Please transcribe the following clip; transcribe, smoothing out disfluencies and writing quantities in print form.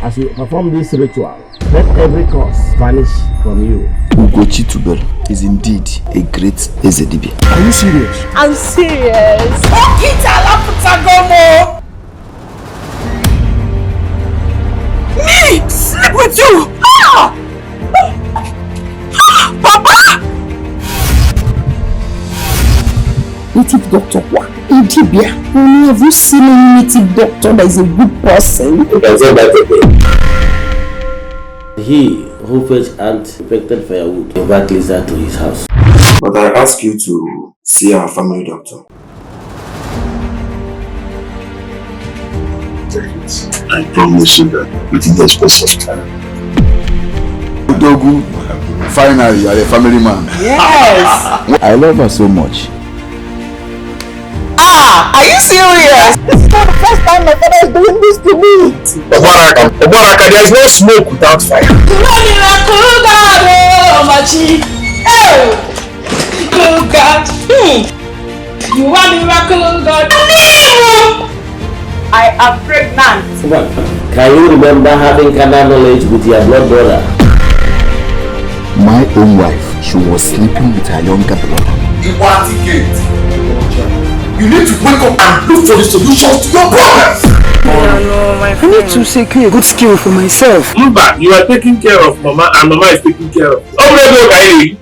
as you perform this ritual, let every curse vanish from you. Ugochi Tubelu is indeed a great Ezedibi. Are you serious? I'm serious. Me! Sleep with you! Ah! Papa! Native doctor, what? Idibia, have you seen any native doctor that is a good person? You can say that again. He who fetched ant infected firewood invite lizard to his house. But I ask you to see our family doctor. I promise you that within the space of time. Dogu, finally you are a family man. Yes! I love her so much. Ah! Are you serious? This is not the first time my father is doing this to me. Obaraka, there is no smoke without fire. You are miracle God, oh my chief. Oh! Miracle God. You are miracle God. I am pregnant. Can you remember having carnal knowledge with your blood brother? My own wife, she was sleeping with her younger brother. You need to wake up and look for the solutions to your problems. I need to secure a good skill for myself. Mba, you are taking care of Mama and Mama is taking care of you.